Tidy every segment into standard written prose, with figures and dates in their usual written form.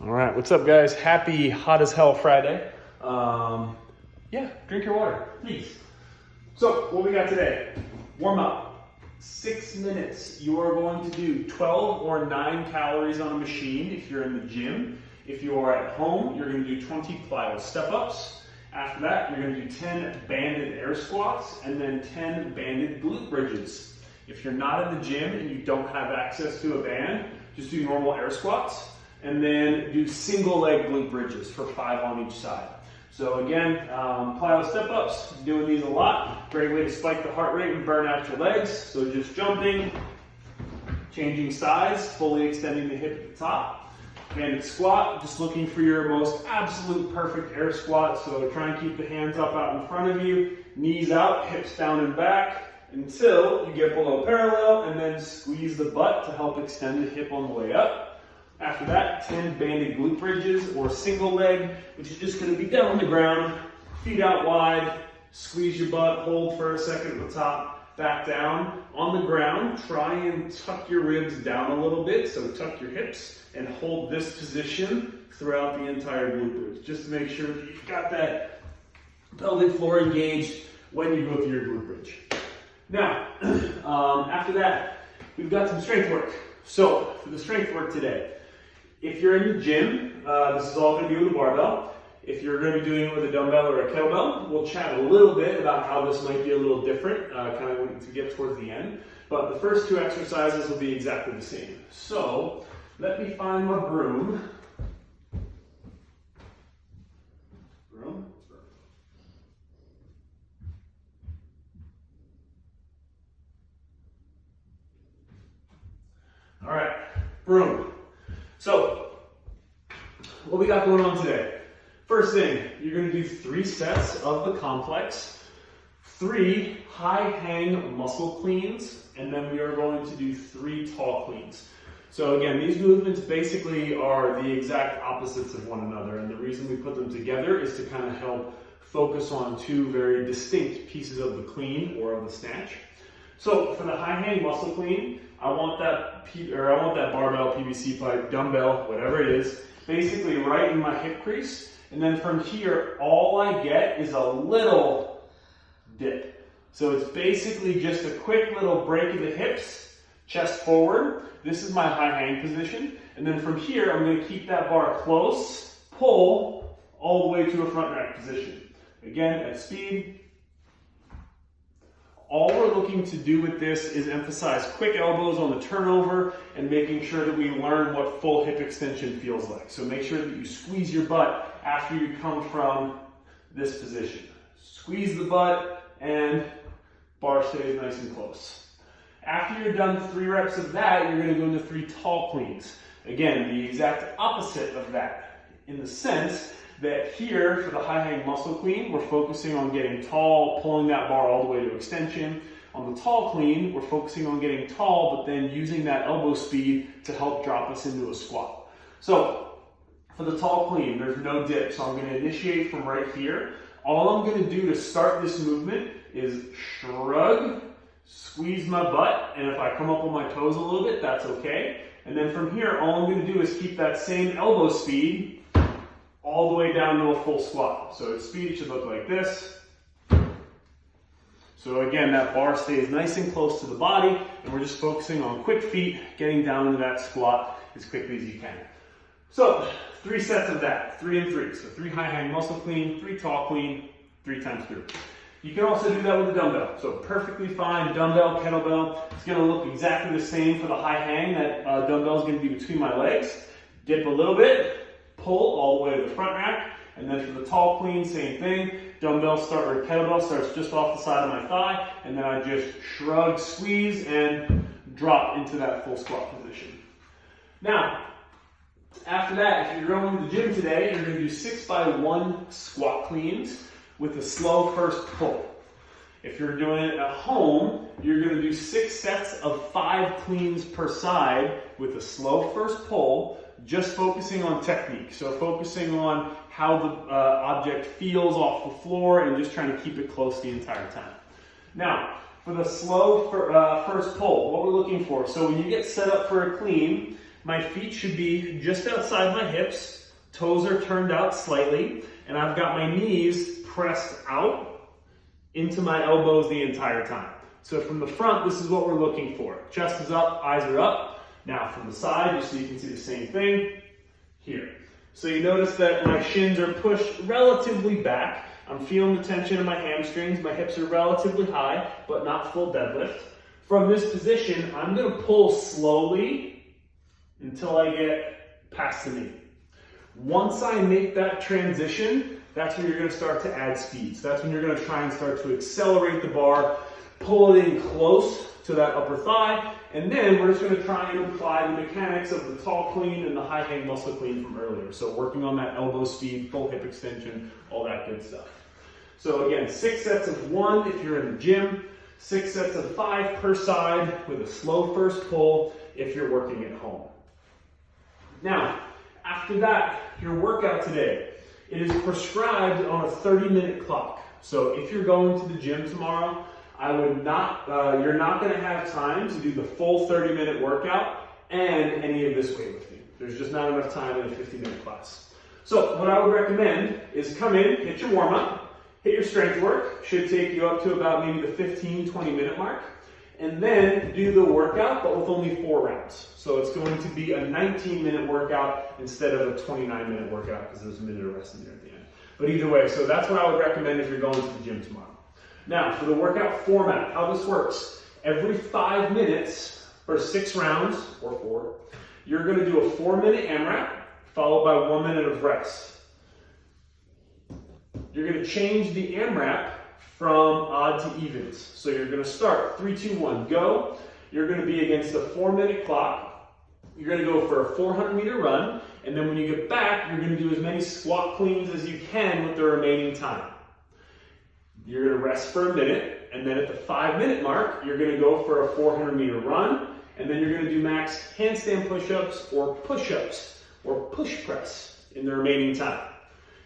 All right, what's up, guys? Happy hot as hell Friday. Yeah, drink your water, please. So, what we got today? Warm up. 6 minutes. You are going to do 12 or 9 calories on a machine if you're in the gym. If you are at home, you're going to do 20 plyo step-ups. After that, you're going to do 10 banded air squats and then 10 banded glute bridges. If you're not in the gym and you don't have access to a band, just do normal air squats. And then do single leg glute bridges for 5 on each side. So again, plyo step-ups, doing these a lot. Great way to spike the heart rate and burn out your legs. So just jumping, changing sides, fully extending the hip at the top. Banded squat, just looking for your most absolute perfect air squat. So try and keep the hands up out in front of you, knees out, hips down and back, until you get below parallel, and then squeeze the butt to help extend the hip on the way up. After that, 10 banded glute bridges or single leg, which is just going to be down on the ground, feet out wide, squeeze your butt, hold for a second at the top, back down. On the ground, try and tuck your ribs down a little bit, so tuck your hips and hold this position throughout the entire glute bridge, just to make sure that you've got that pelvic floor engaged when you go through your glute bridge. Now, after that, we've got some strength work. So, for the strength work today, if you're in the gym, this is all going to be with a barbell. If you're going to be doing it with a dumbbell or a kettlebell, we'll chat a little bit about how this might be a little different, kind of to get towards the end. But the first 2 exercises will be exactly the same. So, let me find my broom. All right, broom. So, what we got going on today? First thing, you're going to do 3 sets of the complex, 3 high hang muscle cleans, and then we are going to do 3 tall cleans. So again, these movements basically are the exact opposites of one another, and the reason we put them together is to kind of help focus on 2 very distinct pieces of the clean or of the snatch. So for the high hang muscle clean, I want that barbell, PVC pipe, dumbbell, whatever it is, basically right in my hip crease. And then from here, all I get is a little dip. So it's basically just a quick little break of the hips, chest forward. This is my high hang position. And then from here, I'm going to keep that bar close, pull all the way to a front rack position. Again, at speed. All we're looking to do with this is emphasize quick elbows on the turnover and making sure that we learn what full hip extension feels like. So make sure that you squeeze your butt after you come from this position. Squeeze the butt and bar stays nice and close. After you're done 3 reps of that, you're going to go into 3 tall cleans. Again, the exact opposite of that, in the sense that here, for the high hang muscle clean, we're focusing on getting tall, pulling that bar all the way to extension. On the tall clean, we're focusing on getting tall, but then using that elbow speed to help drop us into a squat. So, for the tall clean, there's no dip, so I'm going to initiate from right here. All I'm going to do to start this movement is shrug, squeeze my butt, and if I come up on my toes a little bit, that's okay. And then from here, all I'm going to do is keep that same elbow speed all the way down to a full squat. So its speed should look like this. So again, that bar stays nice and close to the body, and we're just focusing on quick feet, getting down into that squat as quickly as you can. So 3 sets of that, 3 and 3. So 3 high hang muscle clean, 3 tall clean, 3 times 3. You can also do that with a dumbbell. So perfectly fine, dumbbell, kettlebell. It's gonna look exactly the same for the high hang. That dumbbell is gonna be between my legs. Dip a little bit, pull all the way to the front rack, and then for the tall clean, same thing. Kettlebell starts just off the side of my thigh, and then I just shrug, squeeze, and drop into that full squat position. Now, after that, if you're going to the gym today, you're going to do 6x1 squat cleans with a slow first pull. If you're doing it at home, you're going to do 6 sets of 5 cleans per side with a slow first pull, just focusing on technique. So focusing on how the object feels off the floor and just trying to keep it close the entire time. Now, for the slow first pull, what we're looking for, so when you get set up for a clean, My feet should be just outside my hips, toes are turned out slightly, and I've got my knees pressed out into my elbows the entire time. So from the front, this is what we're looking for. Chest is up, eyes are up. Now from the side, just so you can see the same thing, here. So you notice that my shins are pushed relatively back. I'm feeling the tension in my hamstrings. My hips are relatively high, but not full deadlift. From this position, I'm gonna pull slowly until I get past the knee. Once I make that transition, that's when you're gonna start to add speed. So that's when you're gonna try and start to accelerate the bar, pull it in close to that upper thigh, and then we're just gonna try and apply the mechanics of the tall clean and the high hang muscle clean from earlier. So working on that elbow speed, full hip extension, all that good stuff. So again, 6 sets of 1 if you're in the gym, 6 sets of 5 per side with a slow first pull if you're working at home. Now, after that, your workout today, it is prescribed on a 30-minute clock. So if you're going to the gym tomorrow, I would not, you're not gonna have time to do the full 30-minute workout and any of this weightlifting. There's just not enough time in a 50-minute class. So what I would recommend is come in, hit your warm-up, hit your strength work, should take you up to about maybe the 15-20 minute mark, and then do the workout, but with only 4 rounds. So it's going to be a 19-minute workout instead of a 29-minute workout because there's a minute of rest in there at the end. But either way, so that's what I would recommend if you're going to the gym tomorrow. Now, for the workout format, how this works, every 5 minutes for 6 rounds, or 4, you're gonna do a 4-minute AMRAP, followed by 1 minute of rest. You're gonna change the AMRAP from odd to evens. So you're gonna start 3, 2, 1, go. You're gonna be against a 4-minute clock. You're gonna go for a 400-meter run, and then when you get back, you're gonna do as many squat cleans as you can with the remaining time. You're gonna rest for a minute, and then at the 5-minute mark, you're gonna go for a 400-meter run, and then you're gonna do max handstand push-ups or push-ups or push press in the remaining time.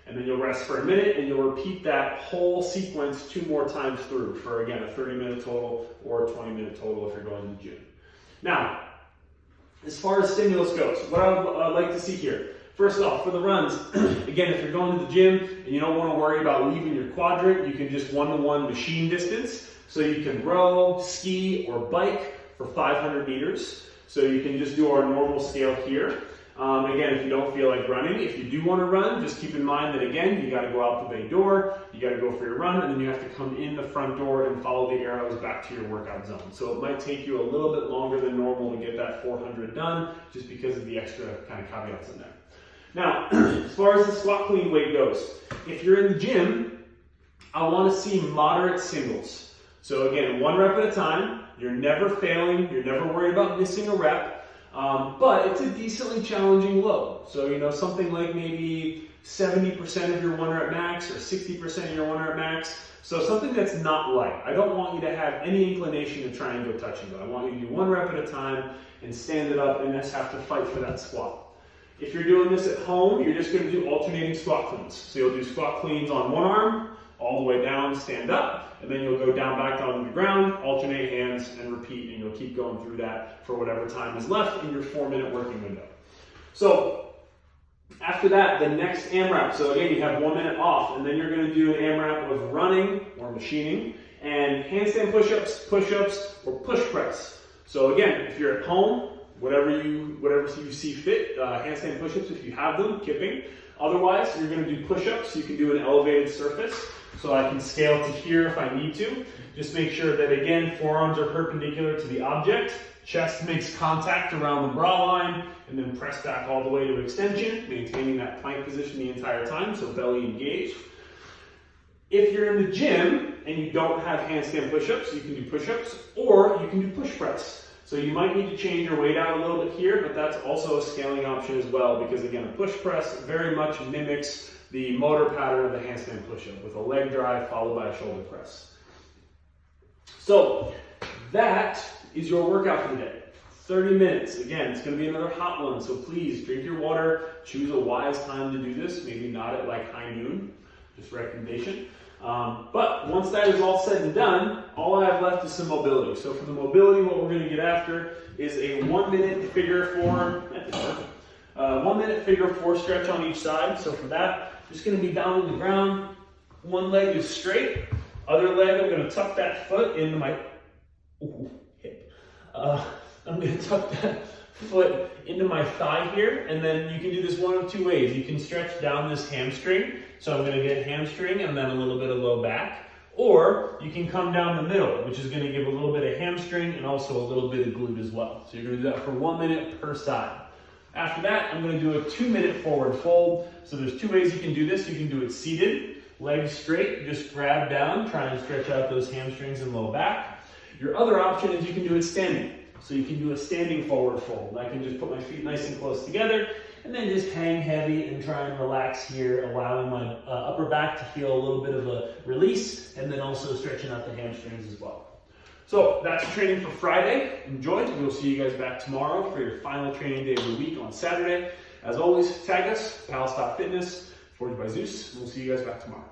And then you'll rest for a minute, and you'll repeat that whole sequence 2 more times through for, again, a 30-minute total or a 20-minute total if you're going to the gym. Now, as far as stimulus goes, what I would like to see here, first off, for the runs, again, if you're going to the gym and you don't want to worry about leaving your quadrant, you can just 1-to-1 machine distance. So you can row, ski, or bike for 500 meters. So you can just do our normal scale here. Again, if you don't feel like running, if you do want to run, just keep in mind that, again, you got to go out the bay door, you got to go for your run, and then you have to come in the front door and follow the arrows back to your workout zone. So it might take you a little bit longer than normal to get that 400 done, just because of the extra kind of caveats in there. Now, as far as the squat clean weight goes, if you're in the gym, I want to see moderate singles. So again, 1 rep at a time, you're never failing, you're never worried about missing a rep, but it's a decently challenging load. So, you know, something like maybe 70% of your 1 rep max or 60% of your 1 rep max. So something that's not light. I don't want you to have any inclination to try and go touch and go. I want you to do 1 rep at a time and stand it up and just have to fight for that squat. If you're doing this at home, you're just going to do alternating squat cleans. So you'll do squat cleans on 1 arm, all the way down, stand up, and then you'll go down back onto the ground, alternate hands, and repeat, and you'll keep going through that for whatever time is left in your 4-minute working window. So after that, the next AMRAP, so again, you have 1 minute off, and then you're going to do an AMRAP of running or machining, and handstand push-ups, or push press. So again, if you're at home, whatever you see fit, handstand push-ups if you have them, kipping. Otherwise, you're going to do push-ups. You can do an elevated surface. So I can scale to here if I need to. Just make sure that, again, forearms are perpendicular to the object. Chest makes contact around the bra line, and then press back all the way to extension, maintaining that plank position the entire time, so belly engaged. If you're in the gym and you don't have handstand push-ups, you can do push-ups, or you can do push press. So you might need to change your weight out a little bit here, but that's also a scaling option as well, because again, a push press very much mimics the motor pattern of the handstand push-up with a leg drive followed by a shoulder press. So that is your workout for the day. 30 minutes. Again, it's going to be another hot one, so please drink your water. Choose a wise time to do this, maybe not at like high noon, just recommendation. But once that is all said and done, all I have left is some mobility. So for the mobility, what we're going to get after is a 1 minute figure 4, 1 minute figure 4 stretch on each side. So for that, just going to be down on the ground. One leg is straight. Other leg, I'm going to tuck that foot into my hip. I'm going to tuck that foot into my thigh here, and then you can do this one of two ways. You can stretch down this hamstring. So I'm going to get hamstring and then a little bit of low back. Or you can come down the middle, which is going to give a little bit of hamstring and also a little bit of glute as well. So you're going to do that for 1 minute per side. After that, I'm going to do a 2 minute forward fold. So there's two ways you can do this. You can do it seated, legs straight, just grab down, try and stretch out those hamstrings and low back. Your other option is you can do it standing. So you can do a standing forward fold. I can just put my feet nice and close together and then just hang heavy and try and relax here, allowing my upper back to feel a little bit of a release, and then also stretching out the hamstrings as well. So that's training for Friday. Enjoy. We'll see you guys back tomorrow for your final training day of the week on Saturday. As always, tag us, pals.fitness, Forged by Zeus, and we'll see you guys back tomorrow.